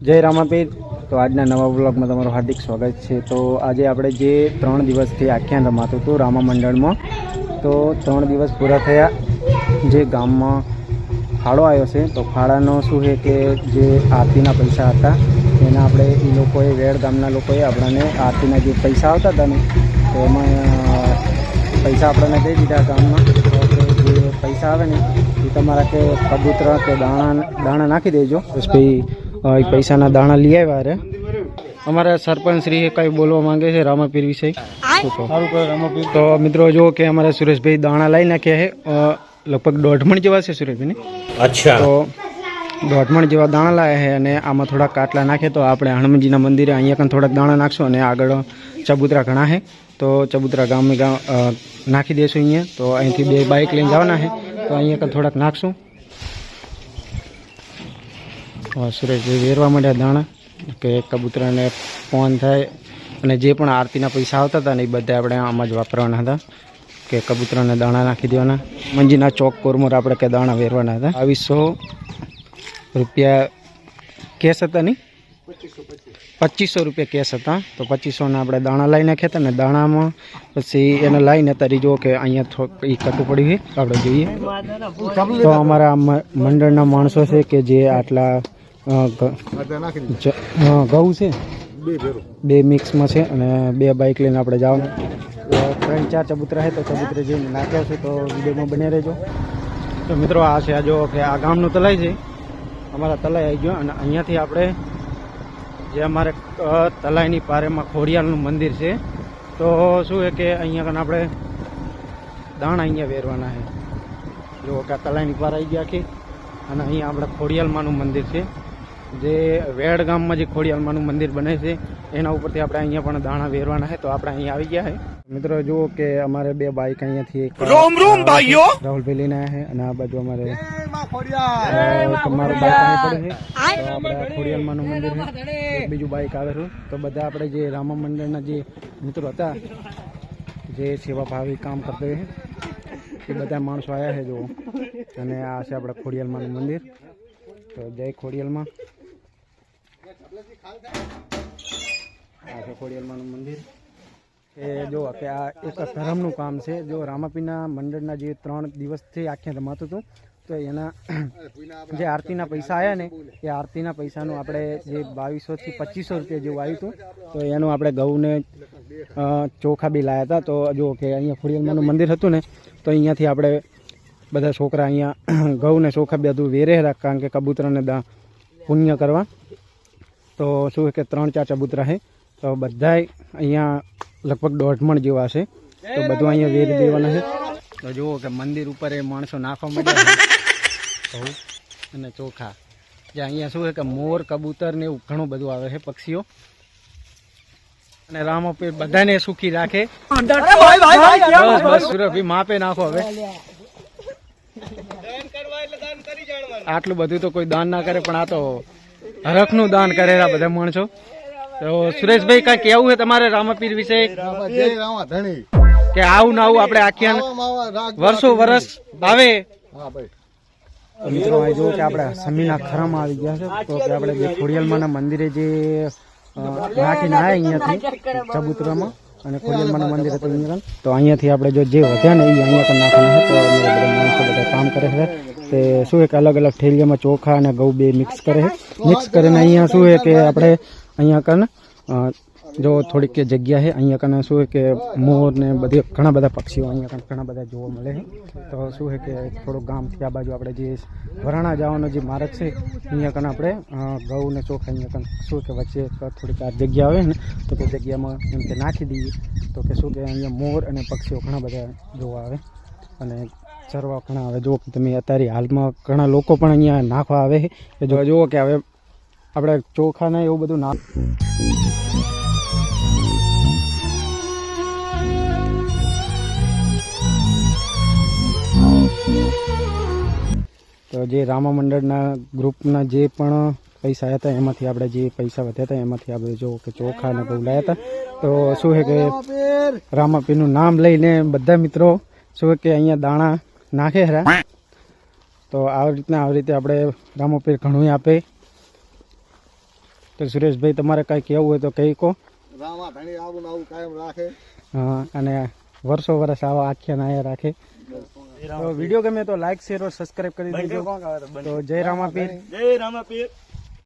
જય રામાપીર। તો આજના નવા વ્લોગમાં તમારું હાર્દિક સ્વાગત છે। તો આજે આપણે જે 3 દિવસથી આખ્યાન રમાતું હતું રામા મંડળમાં, તો 3 દિવસ પૂરા થયા। જે ગામમાં ફાળો આવ્યો છે, તો ફાળાનો શું છે કે જે આરતીના પૈસા હતા એના આપણે એ લોકોએ વેડ ગામના લોકોએ આપણને આરતીના જે પૈસા આવતા હતા ને, તો એમાં પૈસા આપણને દઈ દીધા ગામમાં। તો આપણે જે પૈસા આવે ને એ તમારા કે કબૂતર કે દાણા નાખી દેજો। બસ ભાઈ પૈસાના દાણા લઈ આવ્યા રે। અમારા સરપંચ શ્રી કઈ બોલવા માંગે છે રામાપીર વિશે? તો મિત્રો જો કે અમારા સુરેશભાઈ દાણા લઈ નાખ્યા છે, લગભગ 1.5 મણ જેવા છે સુરેશભાઈ। અચ્છા, તો 1.5 મણ જેવા દાણા લાયા છે અને આમાં થોડા કાટલા નાખે તો આપણે હનુમાનજીના મંદિરે અહીંયા પણ થોડાક દાણા નાખશું અને આગળ ચબૂતરા ઘણા છે તો ચબૂતરા ગામ નાખી દઈશું અહીંયા। તો અહીંથી 2 બાઇક લઈને જવાના છે તો અહીંયા પણ થોડાક નાખશું। સુરેશભાઈ વેરવા માંડ્યા દાણા કે કબૂતરાને ફોન થાય અને જે પણ આરતીના પૈસા આવતા હતા ને એ બધા આપણે આમાં જ વાપરવાના હતા કે કબૂતરાને દાણા નાખી દેવાના। મંજીના ચોક કોરમોર આપણે કે દાણા વેરવાના હતા। 2200 રૂપિયા કેસ હતા નહીં, 2500 રૂપિયા કેસ હતા। તો 2500ના આપણે દાણા લઈ નાખ્યા હતા ને દાણામાં પછી એને લઈને તારી જો કે અહીંયા એ કટું પડ્યું છે આપણે જોઈએ। તો અમારા મંડળના માણસો છે કે જે આટલા ઘઉં છે 2 મિક્સમાં છે અને 2 બાઇક લઈને આપણે જવાનું। 3-4 ચબૂતરા છે તો ચબૂતરે જઈને નાખ્યા છે, તો વિડીયોમાં બને રહેજો। તો મિત્રો આ છે આ જો કે આ ગામનું તલાઈ છે, અમારા તલાઈ આવી ગયો અને અહીંયાથી આપણે જે અમારે તલાઈની પારેમાં ખોડિયાલનું મંદિર છે, તો શું છે કે અહીંયા કને આપણે દાણા અહીંયા વેરવાના છે। જો કે આ તલાઈની પાર આવી ગયા આખી અને અહીંયા આપણે ખોડિયાલમાનું મંદિર છે, જે વેડ ગામમાં જે ખોડિયાલમાનું મંદિર બને છે એના ઉપરથી આપણે અહીંયા પણ દાણા વેરવાના છે। તો આપણે અહીંયા આવી ગયા છે મિત્રો। જુઓ કે અમારે 2 બાઇક અહીંયાથી રાહુલભાઈ લઈને આવ્યા છે અને આ બાજુ અમારે તમારું બાઇક અહીં પડે છે। તો આપણે ખોડિયાલમાનું મંદિર છે, બીજું બાઇક આવે છે। તો બધા આપણે જે રામા મંડળના જે મિત્રો હતા જે સેવા ભાવી કામ કરતા છે એ બધા માણસો આવ્યા છે જુઓ। અને આ છે આપણે ખોડિયાલમાનું મંદિર। તો જય ખોડિયાલમાં। આ છે ખોડિયાલમાનું મંદિર। એ જો કે આ એક ધર્મનું કામ છે। જો રામાપીરના મંડળના જે 3 દિવસથી આખ્યાન રમાતું હતું તો એના જે આરતીના પૈસા આવ્યા ને એ આરતીના પૈસાનું આપણે જે 2200 થી 2500 રૂપિયા જેવું આવ્યું હતું, તો એનું આપણે ઘઉંને ચોખા બી લાવ્યા હતા। તો જો કે અહીંયા ખોડિયાલમાનું મંદિર હતું ને તો અહીંયાથી આપણે બધા છોકરા અહીંયા ઘઉં ને ચોખા બધું વેરે હતા, કારણ કે કબૂતરાને પુણ્ય કરવા। તો શું કે 3-4 ચબૂતરા છે તો બધાય અહીંયા લગભગ 1.5 મણ જેવા છે, તો બધું અહીંયા વેરી દેવાના છે। તો જુઓ કે મંદિર ઉપર એ માણસો નાખવા માંડ્યા ઘઉં અને ચોખા। જે અહીંયા શું છે કે મોર કબૂતર ને એવું ઘણું બધું આવે છે પક્ષીઓ। અને રામાપીર બધાને સુખી રાખે। બસ સુરભી માપે નાખો હવે। આટલું બધું તો કોઈ દાન ના કરે, પણ આ તો હરખનું દાન કરેલા બધા માણસો। તો સુરેશભાઈ કઈ કેવું છે તમારે રામાપીર વિશે કે આવું ના આવું આપણે આખ્યાન વર્ષો વર્ષ આવે? મિત્રો અહીં જુઓ કે આપણે સમીના ખરામાં આવી ગયા છે। તો કે આપણે જે ખોડિયાલમાના મંદિરે જે નાખીને આવ્યા અહીંયાથી ચબૂતરામાં અને ખોડિયાલમાનું મંદિર હતું અહીંયા, તો અહીંયાથી આપણે જો જે વધ્યા ને એ અહીંયા પણ નાખવાના છે। તો બધા માણસો બધા કામ કરે છે તે શું છે કે અલગ અલગ થેલીઓમાં ચોખા અને ઘઉં 2 મિક્સ કરે છે। મિક્સ કરીને અહીંયા શું છે કે આપણે અહીંયા કને જો થોડીક જગ્યા છે અહીંયા કને શું છે કે મોર ને બધી ઘણા બધા પક્ષીઓ અહીંયા કને ઘણા બધા જોવા મળે છે। તો શું છે કે થોડુંક ગામથી આ બાજુ આપણે જે વરાણા જવાનો જે માર્ગ છે અહીંયા કને આપણે ઘઉં ને ચોખા અહીંયા કને શું કે વચ્ચે થોડીક આ જગ્યા આવે ને તો તે જગ્યામાં એમ કે નાખી દઈએ તો કે શું કે અહીંયા મોર અને પક્ષીઓ ઘણા બધા જોવા આવે અને ચરવા ઘણા આવે। જો તમે અત્યારે હાલમાં ઘણા લોકો પણ અહીંયા નાખવા આવે છે। જો જુઓ કે હવે આપણે ચોખા ને એવું બધું નાખ। તો જે રામા મંડળના ગ્રુપના જે પણ પૈસા હતા એમાંથી આપણે જે પૈસા વધ્યા હતા એમાંથી આપણે જો કે ચોખા અને ઘઉં લાવ્યા હતા। તો શું છે કે રામાપીરનું નામ લઈને બધા મિત્રો શું કે અહીંયા દાણા નાખે ખરા। તો આવી રીતે આપણે રામાપીર ઘણું આપે। તો સુરેશભાઈ તમારે કાંઈ કહેવું હોય તો કહી કહો. રામા ધણી આવું આવું કાયમ રાખે. હા, અને વર્ષો વર્ષ આવા આખ્યાન આયા રાખે. તો વિડીયો ગમે તો લાઈક શેર और સબસ્ક્રાઇબ કરી દેજો. તો જય રામાપીર. જય રામાપીર.